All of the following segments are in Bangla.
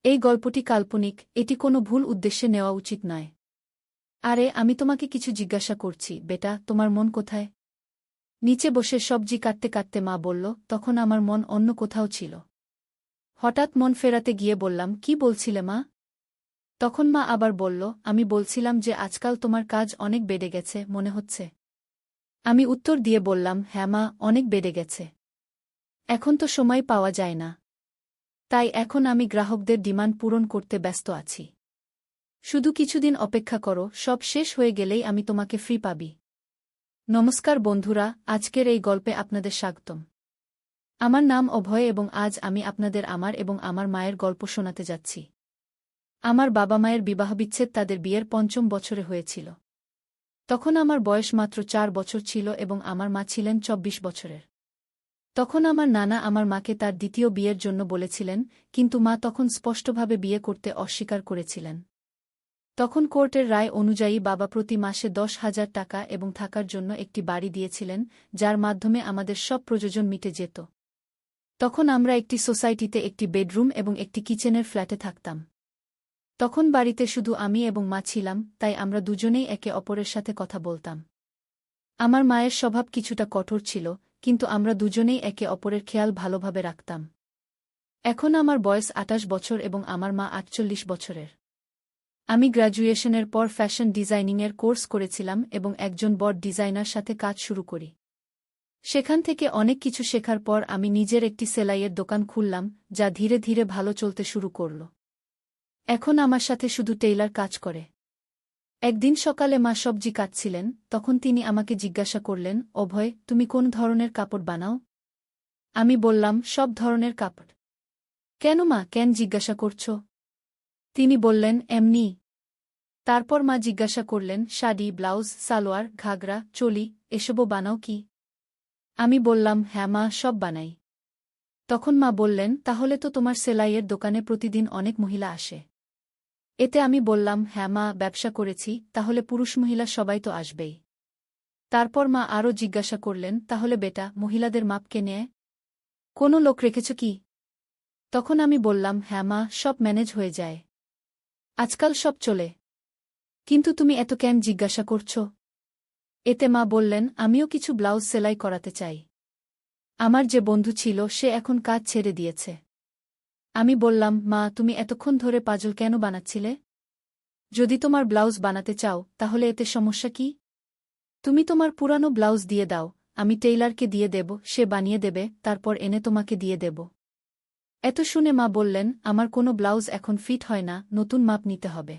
এই গল্পটি কাল্পনিক, এটি কোনো ভুল উদ্দেশ্যে নেওয়া উচিত নয়। আরে আমি তোমাকে কিছু জিজ্ঞাসা করছি, বেটা, তোমার মন কোথায়? নিচে বসে সবজি কাটতে কাটতে মা বলল, তখন আমার মন অন্য কোথাও ছিল। হঠাৎ মন ফেরাতে গিয়ে বললাম, কি বলছিলে মা? তখন মা আবার বলল, আমি বলছিলাম যে আজকাল তোমার কাজ অনেক বেড়ে গেছে মনে হচ্ছে। আমি উত্তর দিয়ে বললাম, হ্যাঁ মা, অনেক বেড়ে গেছে। এখন তো সময় পাওয়া যায় না। তাই এখন আমি গ্রাহকদের ডিমান্ড পূরণ করতে ব্যস্ত আছি। শুধু কিছুদিন অপেক্ষা করো, সব শেষ হয়ে গেলেই আমি তোমাকে ফ্রি পাবি। নমস্কার বন্ধুরা, আজকের এই গল্পে আপনাদের স্বাগতম। আমার নাম অভয় এবং আজ আমি আপনাদের আমার এবং আমার মায়ের গল্প শোনাতে যাচ্ছি। আমার বাবা মায়ের বিবাহবিচ্ছেদ তাদের বিয়ের ৫ম বছরে হয়েছিল। তখন আমার বয়স মাত্র ৪ বছর ছিল এবং আমার মা ছিলেন ২৪ বছরের। তখন আমার নানা আমার মাকে তার দ্বিতীয় বিয়ের জন্য বলেছিলেন, কিন্তু মা তখন স্পষ্টভাবে বিয়ে করতে অস্বীকার করেছিলেন। তখন কোর্টের রায় অনুযায়ী বাবা প্রতি মাসে ১০,০০০ টাকা এবং থাকার জন্য একটি বাড়ি দিয়েছিলেন, যার মাধ্যমে আমাদের সব প্রয়োজন মিটে যেত। তখন আমরা একটি সোসাইটিতে একটি বেডরুম এবং একটি কিচেনের ফ্ল্যাটে থাকতাম। তখন বাড়িতে শুধু আমি এবং মা ছিলাম, তাই আমরা দুজনেই একে অপরের সাথে কথা বলতাম। আমার মায়ের স্বভাব কিছুটা কঠোর ছিল, কিন্তু আমরা দুজনেই একে অপরের খেয়াল ভালোভাবে রাখতাম। এখন আমার বয়স ২৮ বছর এবং আমার মা ৪৮ বছরের। আমি গ্র্যাজুয়েশনের পর ফ্যাশন ডিজাইনিংয়ের কোর্স করেছিলাম এবং একজন বড ডিজাইনার সাথে কাজ শুরু করি। সেখান থেকে অনেক কিছু শেখার পর আমি নিজের একটি সেলাইয়ের দোকান খুললাম, যা ধীরে ধীরে ভালো চলতে শুরু করল। এখন আমার সাথে শুধু টেইলার কাজ করে। একদিন সকালে মা সবজি কাটছিলেন, তখন তিনি আমাকে জিজ্ঞাসা করলেন, অভয়, তুমি কোন ধরনের কাপড় বানাও? আমি বললাম, সব ধরনের কাপড়। কেন মা, কেন জিজ্ঞাসা করছ? তিনি বললেন, এমনি। তারপর মা জিজ্ঞাসা করলেন, শাড়ি, ব্লাউজ, সালোয়ার, ঘাগরা, চোলি, এসবও বানাও কি? আমি বললাম, হ্যাঁ মা, সব বানাই। তখন মা বললেন, তাহলে তো তোমার সেলাইয়ের দোকানে প্রতিদিন অনেক মহিলা আসে। এতে আমি বললাম, হ্যাঁ মা, ব্যবসা করেছি, তাহলে পুরুষ মহিলা সবাই তো আসবেই। তারপর মা আরও জিজ্ঞাসা করলেন, তাহলে বেটা, মহিলাদের মাপ কে নেয়? কোনো লোক রেখেছ কি? তখন আমি বললাম, হ্যাঁ মা, সব ম্যানেজ হয়ে যায়। আজকাল সব চলে। কিন্তু তুমি এত কেন জিজ্ঞাসা করছ? এতে মা বললেন, আমিও কিছু ব্লাউজ সেলাই করাতে চাই। আমার যে বন্ধু ছিল সে এখন কাজ ছেড়ে দিয়েছে। আমি বললাম, মা, তুমি এতক্ষণ ধরে পাজল কেন বানাচ্ছিলে? যদি তোমার ব্লাউজ বানাতে চাও, তাহলে এতে সমস্যা কি? তুমি তোমার পুরানো ব্লাউজ দিয়ে দাও, আমি টেইলারকে দিয়ে দেব, সে বানিয়ে দেবে, তারপর এনে তোমাকে দিয়ে দেব। এত শুনে মা বললেন, আমার কোনো ব্লাউজ এখন ফিট হয় না, নতুন মাপ নিতে হবে।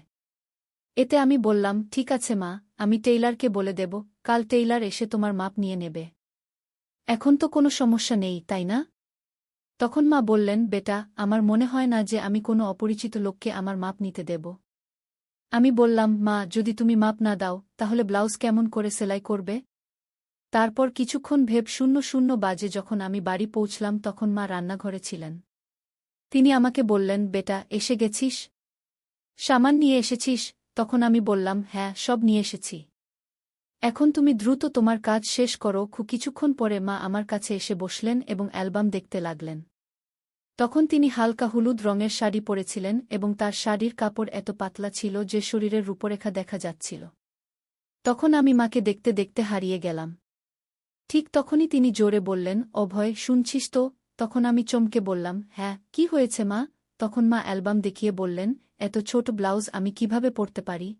এতে আমি বললাম, ঠিক আছে মা, আমি টেইলারকে বলে দেব, কাল টেইলার এসে তোমার মাপ নিয়ে নেবে। এখন তো কোনো সমস্যা নেই, তাই না? তখন মা বললেন, বেটা, আমার মনে হয় না যে আমি কোনো অপরিচিত লোককে আমার মাপ নিতে দেব। আমি বললাম, মা, যদি তুমি মাপ না দাও, তাহলে ব্লাউজ কেমন করে সেলাই করবে? তারপর কিছুক্ষণ ভেব ০০ বাজে যখন আমি বাড়ি পৌঁছলাম তখন মা রান্নাঘরে ছিলেন। তিনি আমাকে বললেন, বেটা, এসে গেছিস? সামান নিয়ে এসেছিস? তখন আমি বললাম, হ্যাঁ, সব নিয়ে এসেছি। এখন তুমি দ্রুত তোমার কাজ শেষ করো। কিছুক্ষণ পরে মা আমার কাছে এসে বসলেন এবং অ্যালবাম দেখতে লাগলেন। তখন তিনি হালকা হলুদ রঙের শাড়ি পরেছিলেন এবং তার শাড়ির কাপড় এত পাতলা ছিল যে শরীরের রূপরেখা দেখা যাচ্ছিল। তখন আমি মাকে দেখতে দেখতে হারিয়ে গেলাম। ঠিক তখনই তিনি জোরে বললেন, অভয়, শুনছিস তো? তখন আমি চমকে বললাম, হ্যাঁ, কি হয়েছে মা? তখন মা অ্যালবাম দেখিয়ে বললেন, এত ছোট ব্লাউজ আমি কিভাবে পরতে পারি?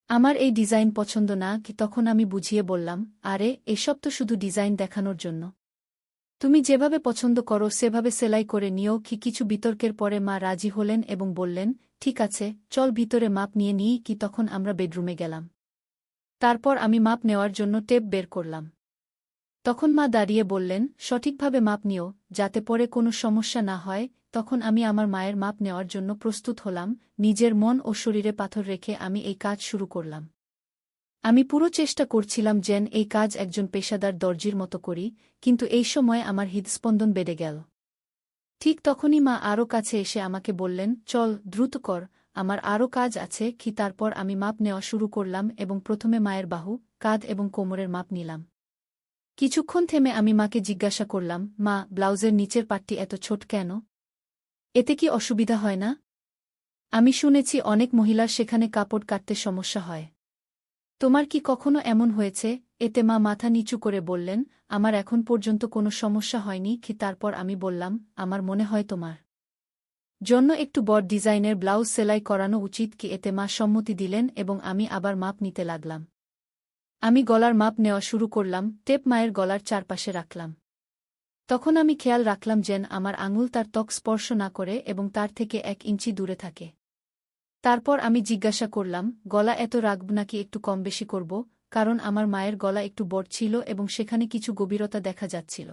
আমার এই ডিজাইন পছন্দ না কি? তখন আমি বুঝিয়ে বললাম, আরে, এসব তো শুধু ডিজাইন দেখানোর জন্য। তুমি যেভাবে পছন্দ করো সেভাবে সেলাই করে নিও কি? কিছু বিতর্কের পরে মা রাজি হলেন এবং বললেন, ঠিক আছে, চল ভিতরে মাপ নিয়ে নিই কি? তখন আমরা বেডরুমে গেলাম। তারপর আমি মাপ নেওয়ার জন্য টেপ বের করলাম। তখন মা দাঁড়িয়ে বললেন, সঠিকভাবে মাপ নিও, যাতে পরে কোনো সমস্যা না হয়। তখন আমি আমার মায়ের মাপ নেওয়ার জন্য প্রস্তুত হলাম। নিজের মন ও শরীরে পাথর রেখে আমি এই কাজ শুরু করলাম। আমি পুরো চেষ্টা করছিলাম যেন এই কাজ একজন পেশাদার দর্জির মতো করি, কিন্তু এই সময় আমার হৃদস্পন্দন বেড়ে গেল। ঠিক তখনই মা আরও কাছে এসে আমাকে বললেন, চল, দ্রুত কর, আমার আরও কাজ আছে কি? তারপর আমি মাপ নেওয়া শুরু করলাম এবং প্রথমে মায়ের বাহু, কাঁধ এবং কোমরের মাপ নিলাম। কিছুক্ষণ থেমে আমি মাকে জিজ্ঞাসা করলাম, মা, ব্লাউজের নিচের পাটটি এত ছোট কেন? এতে কি অসুবিধা হয় না? আমি শুনেছি অনেক মহিলার সেখানে কাপড় কাটতে সমস্যা হয়। তোমার কি কখনো এমন হয়েছে? এতে মা মাথা নিচু করে বললেন, আমার এখন পর্যন্ত কোনো সমস্যা হয়নি। তারপর আমি বললাম, আমার মনে হয় তোমার জন্য একটু বড় ডিজাইনের ব্লাউজ সেলাই করানো উচিত কি? এতে মা সম্মতি দিলেন এবং আমি আবার মাপ নিতে লাগলাম। আমি গলার মাপ নেওয়া শুরু করলাম, টেপ মায়ের গলার চারপাশে রাখলাম। তখন আমি খেয়াল রাখলাম যেন আমার আঙুল তার ত্বক স্পর্শ না করে এবং তার থেকে 1 ইঞ্চি দূরে থাকে। তারপর আমি জিজ্ঞাসা করলাম, গলা এত রাখব নাকি একটু কম বেশি করব? কারণ আমার মায়ের গলা একটু বড় ছিল এবং সেখানে কিছু গভীরতা দেখা যাচ্ছিল।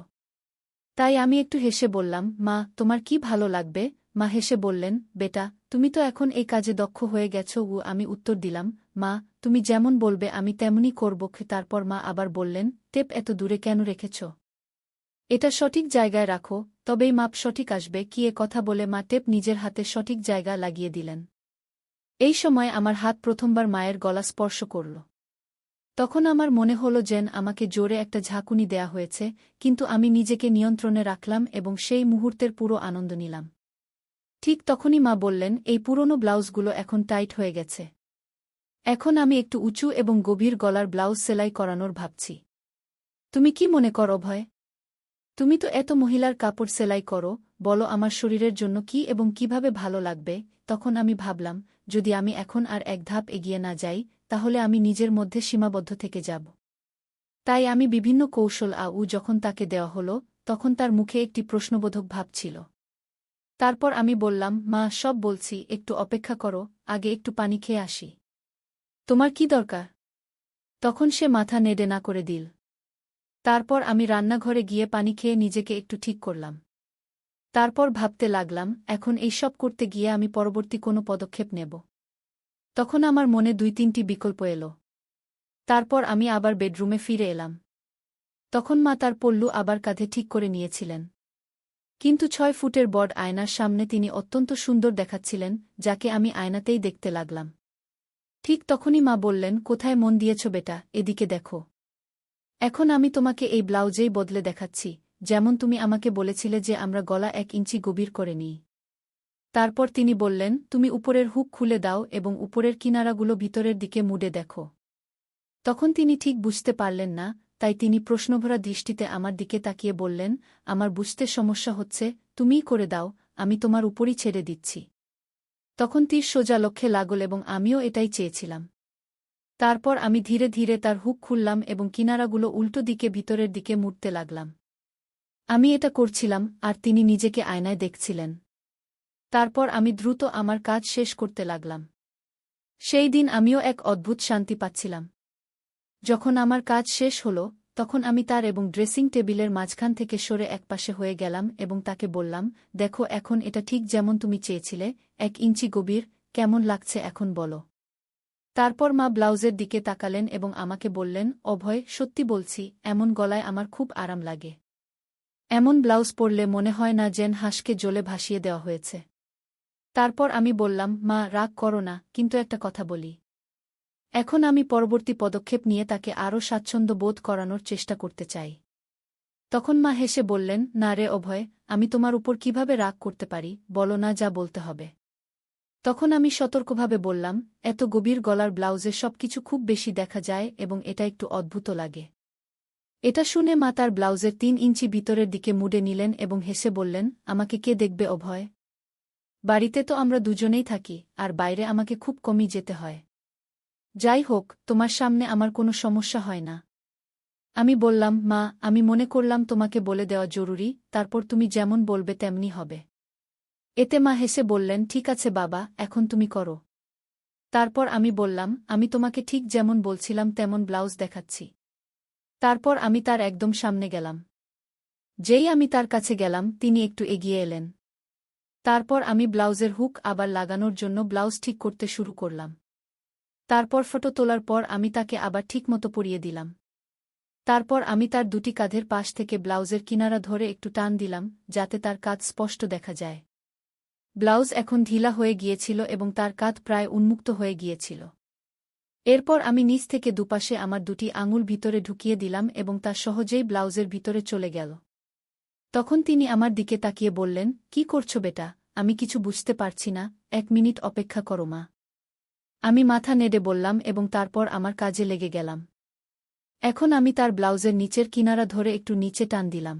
তাই আমি একটু হেসে বললাম, মা, তোমার কি ভালো লাগবে? মা হেসে বললেন, বেটা, তুমি তো এখন এই কাজে দক্ষ হয়ে গেছো। আমি উত্তর দিলাম, মা, তুমি যেমন বলবে আমি তেমনই করব। তারপর মা আবার বললেন, টেপ এত দূরে কেন রেখেছ? এটা সঠিক জায়গায় রাখো, তবেই মাপ সঠিক আসবে। কি এ কথা বলে মা টেপ নিজের হাতে সঠিক জায়গা লাগিয়ে দিলেন। এই সময় আমার হাত প্রথমবার মায়ের গলা স্পর্শ করল। তখন আমার মনে হল যেন আমাকে জোরে একটা ঝাঁকুনি দেয়া হয়েছে, কিন্তু আমি নিজেকে নিয়ন্ত্রণে রাখলাম এবং সেই মুহূর্তের পুরো আনন্দ নিলাম। ঠিক তখনই মা বললেন, এই পুরনো ব্লাউজগুলো এখন টাইট হয়ে গেছে। এখন আমি একটু উঁচু এবং গভীর গলার ব্লাউজ সেলাই করানোর ভাবছি। তুমি কি মনে করো অভয়? তুমি তো এত মহিলার কাপড় সেলাই করো, বলো আমার শরীরের জন্য কি এবং কিভাবে ভালো লাগবে? তখন আমি ভাবলাম, যদি আমি এখন আর এক ধাপ এগিয়ে না যাই, তাহলে আমি নিজের মধ্যে সীমাবদ্ধ থেকে যাব। তাই আমি বিভিন্ন কৌশল যখন তাকে দেওয়া হলো, তখন তার মুখে একটি প্রশ্নবোধক ভাব ছিল। তারপর আমি বললাম, মা, সব বলছি, একটু অপেক্ষা করো, আগে একটু পানি খেয়ে আসি। তোমার কি দরকার? তখন সে মাথা নেড়ে না করে দিল। তারপর আমি রান্নাঘরে গিয়ে পানি খেয়ে নিজেকে একটু ঠিক করলাম। তারপর ভাবতে লাগলাম, এখন এইসব করতে গিয়ে আমি পরবর্তী কোনো পদক্ষেপ নেব। তখন আমার মনে 2-3টি বিকল্প এলো। তারপর আমি আবার বেডরুমে ফিরে এলাম। তখন মা তার পল্লু আবার কাঁধে ঠিক করে নিয়েছিলেন। কিন্তু 6 ফুটের বড় আয়নার সামনে তিনি অত্যন্ত সুন্দর দেখাচ্ছিলেন, যাকে আমি আয়নাতেই দেখতে লাগলাম। ঠিক তখনই মা বললেন, কোথায় মন দিয়েছ বেটা, এদিকে দেখো। এখন আমি তোমাকে এই ব্লাউজেই বদলে দেখাচ্ছি, যেমন তুমি আমাকে বলেছিলে যে আমরা গলা 1 ইঞ্চি গভীর করে নিই। তারপর তিনি বললেন, তুমি উপরের হুক খুলে দাও এবং উপরের কিনারাগুলো ভিতরের দিকে মুড়ে দেখো। তখন তিনি ঠিক বুঝতে পারলেন না, তাই তিনি প্রশ্নভরা দৃষ্টিতে আমার দিকে তাকিয়ে বললেন, আমার বুঝতে সমস্যা হচ্ছে, তুমিই করে দাও, আমি তোমার উপরই ছেড়ে দিচ্ছি। তখন তীর সোজা লক্ষ্যে লাগল এবং আমিও এটাই চেয়েছিলাম। তারপর আমি ধীরে ধীরে তার হুক খুললাম এবং কিনারাগুলো উল্টো দিকে ভিতরের দিকে মুড়তে লাগলাম। আমি এটা করছিলাম, আর তিনি নিজেকে আয়নায় দেখছিলেন। তারপর আমি দ্রুত আমার কাজ শেষ করতে লাগলাম। সেই দিন আমিও এক অদ্ভুত শান্তি পাচ্ছিলাম। যখন আমার কাজ শেষ হল, তখন আমি তার এবং ড্রেসিং টেবিলের মাঝখান থেকে সরে একপাশে হয়ে গেলাম এবং তাকে বললাম, দেখো, এখন এটা ঠিক যেমন তুমি চেয়েছিলে, 1 ইঞ্চি গভীর, কেমন লাগছে এখন বলো। তারপর মা ব্লাউজের দিকে তাকালেন এবং আমাকে বললেন, অভয়, সত্যি বলছি, এমন গলায় আমার খুব আরাম লাগে। এমন ব্লাউজ পরলে মনে হয় না যেন হাঁসকে জলে ভাসিয়ে দেওয়া হয়েছে। তারপর আমি বললাম, মা, রাগ করো না, কিন্তু একটা কথা বলি। এখন আমি পরবর্তী পদক্ষেপ নিয়ে তাকে আরও স্বাচ্ছন্দ্য বোধ করানোর চেষ্টা করতে চাই। তখন মা হেসে বললেন, না রে অভয়, আমি তোমার উপর কিভাবে রাগ করতে পারি, বলো না যা বলতে হবে। তখন আমি সতর্কভাবে বললাম, এত গভীর গলার ব্লাউজে সবকিছু খুব বেশি দেখা যায় এবং এটা একটু অদ্ভুত লাগে। এটা শুনে মা তার ব্লাউজের 3 ইঞ্চি ভিতরের দিকে মুড়ে নিলেন এবং হেসে বললেন, আমাকে কে দেখবে অভয়? বাড়িতে তো আমরা দুজনেই থাকি, আর বাইরে আমাকে খুব কমই যেতে হয়। যাই হোক, তোমার সামনে আমার কোনো সমস্যা হয় না। আমি বললাম, মা, আমি মনে করলাম তোমাকে বলে দেওয়া জরুরি, তারপর তুমি যেমন বলবে তেমনি হবে। এতে মা হেসে বললেন, ঠিক আছে বাবা, এখন তুমি করো। তারপর আমি বললাম, আমি তোমাকে ঠিক যেমন বলছিলাম তেমন ব্লাউজ দেখাচ্ছি। তারপর আমি তার একদম সামনে গেলাম। যেই আমি তার কাছে গেলাম, তিনি একটু এগিয়ে এলেন। তারপর আমি ব্লাউজের হুক আবার লাগানোর জন্য ব্লাউজ ঠিক করতে শুরু করলাম। তারপর ফটো তোলার পর আমি তাকে আবার ঠিকমতো পরিয়ে দিলাম। তারপর আমি তার দুটি কাঁধের পাশ থেকে ব্লাউজের কিনারা ধরে একটু টান দিলাম, যাতে তার কাঁধ স্পষ্ট দেখা যায়। ব্লাউজ এখন ঢিলা হয়ে গিয়েছিল এবং তার কাঁধ প্রায় উন্মুক্ত হয়ে গিয়েছিল। এরপর আমি নিচ থেকে দুপাশে আমার দুটি আঙুল ভিতরে ঢুকিয়ে দিলাম এবং তা সহজেই ব্লাউজের ভিতরে চলে গেল। তখন তিনি আমার দিকে তাকিয়ে বললেন, কি করছো বেটা, আমি কিছু বুঝতে পারছি না, 1 মিনিট অপেক্ষা করো মা। আমি মাথা নেড়ে বললাম এবং তারপর আমার কাজে লেগে গেলাম। এখন আমি তার ব্লাউজের নিচের কিনারা ধরে একটু নিচে টান দিলাম।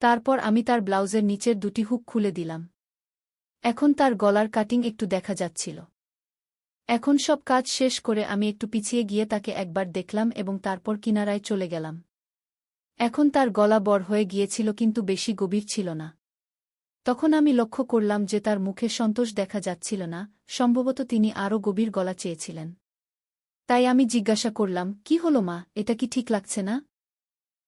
তারপর আমি তার ব্লাউজের নিচের 2টি হুক খুলে দিলাম। এখন তার গলার কাটিং একটু দেখা যাচ্ছিল। এখন সব কাজ শেষ করে আমি একটু পিছিয়ে গিয়ে তাকে একবার দেখলাম এবং তারপর কিনারায় চলে গেলাম। এখন তার গলা বড় হয়ে গিয়েছিল কিন্তু বেশি গভীর ছিল না। তখন আমি লক্ষ্য করলাম যে তার মুখে সন্তোষ দেখা যাচ্ছিল না, সম্ভবত তিনি আরও গভীর গলা চেয়েছিলেন। তাই আমি জিজ্ঞাসা করলাম, কি হলো মা, এটা কি ঠিক লাগছে না?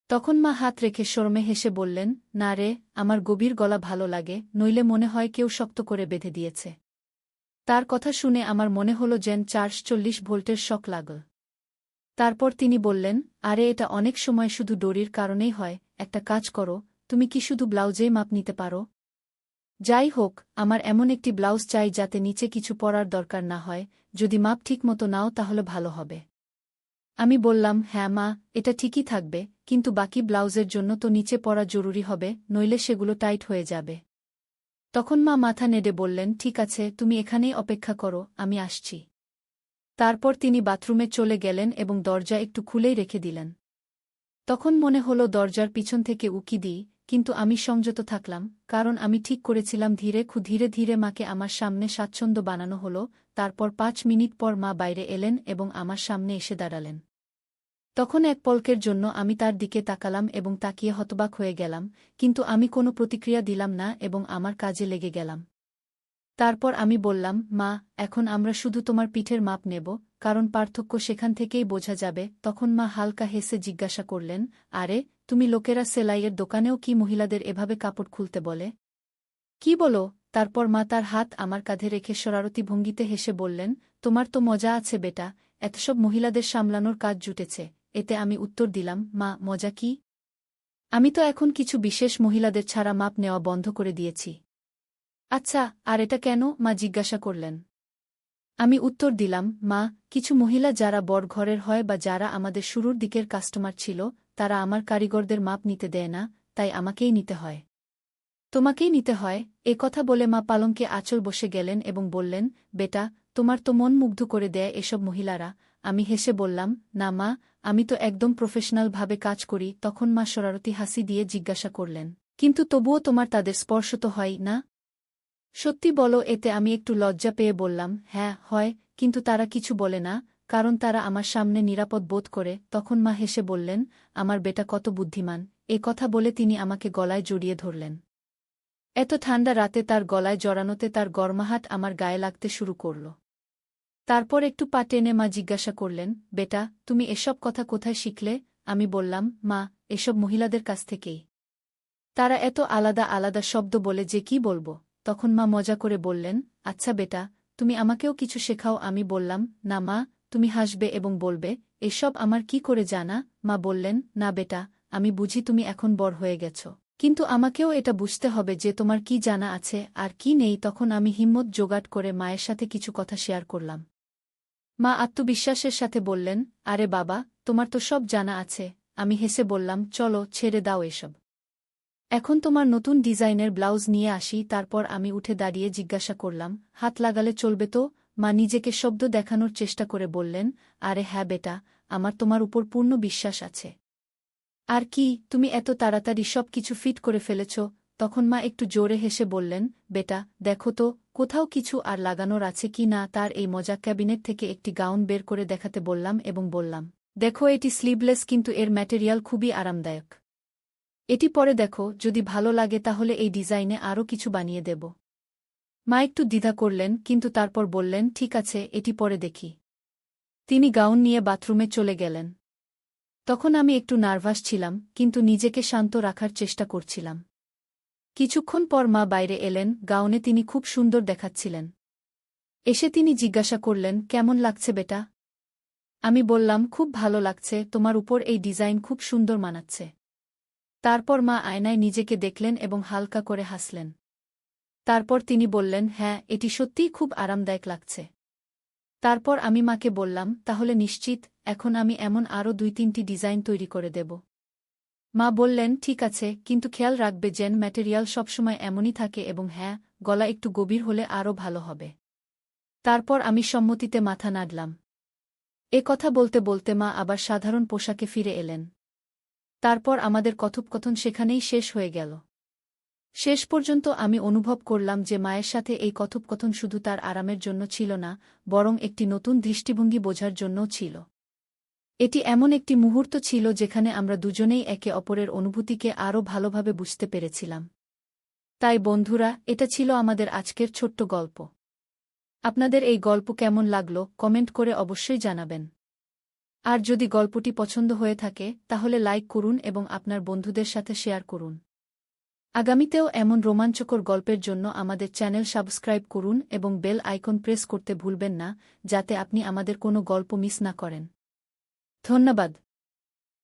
তখন মা হাত রেখে শরমে হেসে বললেন, না রে, আমার গভীর গলা ভালো লাগে, নইলে মনে হয় কেউ শক্ত করে বেঁধে দিয়েছে। তার কথা শুনে আমার মনে হলো যেন 440 ভোল্টের শক লাগল। তারপর তিনি বললেন, আরে এটা অনেক সময় শুধু দড়ির কারণেই হয়, একটা কাজ করো, তুমি কি শুধু ব্লাউজেই মাপ নিতে পারো? যাই হোক, আমার এমন একটি ব্লাউজ চাই যাতে নিচে কিছু পরার দরকার না হয়, যদি মাপ ঠিকমতো নাও তাহলে ভালো হবে। আমি বললাম, হ্যাঁ মা, এটা ঠিকই থাকবে, কিন্তু বাকি ব্লাউজের জন্য তো নিচে পরা জরুরি হবে, নইলে সেগুলো টাইট হয়ে যাবে। তখন মা মাথা নেড়ে বললেন, ঠিক আছে, তুমি এখানেই অপেক্ষা করো, আমি আসছি। তারপর তিনি বাথরুমে চলে গেলেন এবং দরজা একটু খুলেই রেখে দিলেন। তখন মনে হলো দরজার পিছন থেকে উকি দিই, কিন্তু আমি সংযত থাকলাম, কারণ আমি ঠিক করেছিলাম ধীরে ধীরে মাকে আমার সামনে স্বাচ্ছন্দ্য বানানো হলো। তারপর 5 মিনিট পর মা বাইরে এলেন এবং আমার সামনে এসে দাঁড়ালেন। তখন এক পলকের জন্য আমি তার দিকে তাকালাম এবং তাকিয়ে হতবাক হয়ে গেলাম, কিন্তু আমি কোনো প্রতিক্রিয়া দিলাম না এবং আমার কাজে লেগে গেলাম। তারপর আমি বললাম, মা, এখন আমরা শুধু তোমার পিঠের মাপ নেব, কারণ পার্থক্য সেখান থেকেই বোঝা যাবে। তখন মা হালকা হেসে জিজ্ঞাসা করলেন, আরে, তুমি লোকেরা সেলাইয়ের দোকানেও কি মহিলাদের এভাবে কাপড় খুলতে বলে? কি বলো? তারপর মা তার হাত আমার কাঁধে রেখে শরারতি ভঙ্গিতে হেসে বললেন, তোমার তো মজা আছে বেটা, এতসব মহিলাদের সামলানোর কাজ জুটেছে। এতে আমি উত্তর দিলাম, মা, মজা কি? আমি তো এখন কিছু বিশেষ মহিলাদের ছাড়া মাপ নেওয়া বন্ধ করে দিয়েছি। আচ্ছা, আর এটা কেন? মা জিজ্ঞাসা করলেন। আমি উত্তর দিলাম, মা, কিছু মহিলা যারা বড় ঘরের হয় বা যারা আমাদের শুরুর দিকের কাস্টমার ছিল, তারা আমার কারিগরদের মাপ নিতে দেয় না, তাই আমাকেই নিতে হয়। তোমাকেই নিতে হয়। এ কথা বলে মা পালঙ্কে আঁচল বসে গেলেন এবং বললেন, বেটা, তোমার তো মন মুগ্ধ করে দেয় এসব মহিলারা। আমি হেসে বললাম, না মা, আমি তো একদম প্রফেশনালভাবে কাজ করি। তখন মা শরারতি হাসি দিয়ে জিজ্ঞাসা করলেন, কিন্তু তবুও তোমার তাদের স্পর্শ তো হয় না? সত্যি বলো? এতে আমি একটু লজ্জা পেয়ে বললাম, হ্যাঁ, হয়, কিন্তু তারা কিছু বলে না, কারণ তারা আমার সামনে নিরাপদ বোধ করে। তখন মা হেসে বললেন, আমার বেটা কত বুদ্ধিমান। এ কথা বলে তিনি আমাকে গলায় জড়িয়ে ধরলেন। এত ঠান্ডা রাতে তার গলায় জড়ানোতে তার গরমাহাট আমার গায়ে লাগতে শুরু করল। তারপর একটু পা টেনে মা জিজ্ঞাসা করলেন, বেটা, তুমি এসব কথা কোথায় শিখলে? আমি বললাম, মা, এসব মহিলাদের কাছ থেকেই। তারা এত আলাদা আলাদা শব্দ বলে যে কি বলবো। তখন মা মজা করে বললেন, আচ্ছা বেটা, তুমি আমাকেও কিছু শেখাও। আমি বললাম, না মা, তুমি হাসবে এবং বলবে, এসব আমার কি করে জানা? মা বললেন, না বেটা, আমি বুঝি তুমি এখন বড় হয়ে গেছ, কিন্তু আমাকেও এটা বুঝতে হবে যে তোমার কি জানা আছে আর কি নেই। তখন আমি হিম্মত জোগাড় করে মায়ের সাথে কিছু কথা শেয়ার করলাম। মা আত্মবিশ্বাসের সাথে বললেন, আরে বাবা, তোমার তো সব জানা আছে। আমি হেসে বললাম, চলো ছেড়ে দাও এসব। এখন তোমার নতুন ডিজাইনের ব্লাউজ নিয়ে আসি। তারপর আমি উঠে দাঁড়িয়ে জিজ্ঞাসা করলাম, হাত লাগালে চলবে তো? মা নিজেকে শব্দ দেখানোর চেষ্টা করে বললেন, আরে হ্যাঁ বেটা, আমার তোমার উপর পূর্ণ বিশ্বাস আছে। আর কি, তুমি এত তাড়াতাড়ি সব কিছু ফিট করে ফেলেছ? তখন মা একটু জোরে হেসে বললেন, বেটা, দেখো তো কোথাও কিছু আর লাগানোর আছে কি না। তার এই মজা ক্যাবিনেট থেকে একটি গাউন বের করে দেখাতে বললাম এবং বললাম, দেখো, এটি স্লিভলেস, কিন্তু এর ম্যাটেরিয়াল খুবই আরামদায়ক। এটি পরে দেখো, যদি ভালো লাগে তাহলে এই ডিজাইনে আরও কিছু বানিয়ে দেব। মা একটু দ্বিধা করলেন, কিন্তু তারপর বললেন, ঠিক আছে, এটি পরে দেখি। তিনি গাউন নিয়ে বাথরুমে চলে গেলেন। তখন আমি একটু নার্ভাস ছিলাম, কিন্তু নিজেকে শান্ত রাখার চেষ্টা করছিলাম। কিছুক্ষণ পর মা বাইরে এলেন, গাউনে তিনি খুব সুন্দর দেখাচ্ছিলেন। এসে তিনি জিজ্ঞাসা করলেন, কেমন লাগছে বেটা? আমি বললাম, খুব ভালো লাগছে, তোমার উপর এই ডিজাইন খুব সুন্দর মানাচ্ছে। তারপর মা আয়নায় নিজেকে দেখলেন এবং হালকা করে হাসলেন। তারপর তিনি বললেন, হ্যাঁ, এটি সত্যিই খুব আরামদায়ক লাগছে। তারপর আমি মাকে বললাম, তাহলে নিশ্চিত, এখন আমি এমন আরও 2-3টি ডিজাইন তৈরি করে দেব। মা বললেন, ঠিক আছে, কিন্তু খেয়াল রাখবে যেন ম্যাটেরিয়াল সবসময় এমনই থাকে এবং হ্যাঁ, গলা একটু গভীর হলে আরও ভালো হবে। তারপর আমি সম্মতিতে মাথা নাড়লাম। এ কথা বলতে বলতে মা আবার সাধারণ পোশাকে ফিরে এলেন। তারপর আমাদের কথোপকথন সেখানেই শেষ হয়ে গেল। শেষ পর্যন্ত আমি অনুভব করলাম যে মায়ের সাথে এই কথোপকথন শুধু তার আরামের জন্য ছিল না, বরং একটি নতুন দৃষ্টিভঙ্গি বোঝার জন্যও ছিল। এটি এমন একটি মুহূর্ত ছিল যেখানে আমরা দুজনেই একে অপরের অনুভূতিকে আরও ভালোভাবে বুঝতে পেরেছিলাম। তাই বন্ধুরা, এটা ছিল আমাদের আজকের ছোট্ট গল্প। আপনাদের এই গল্প কেমন লাগলো কমেন্ট করে অবশ্যই জানাবেন। আর যদি গল্পটি পছন্দ হয়ে থাকে তাহলে লাইক করুন এবং আপনার বন্ধুদের সাথে শেয়ার করুন। আগামীতেও এমন রোমাঞ্চকর গল্পের জন্য আমাদের চ্যানেল সাবস্ক্রাইব করুন এবং বেল আইকন প্রেস করতে ভুলবেন না, যাতে আপনি আমাদের কোনো গল্প মিস না করেন। ধন্যবাদ।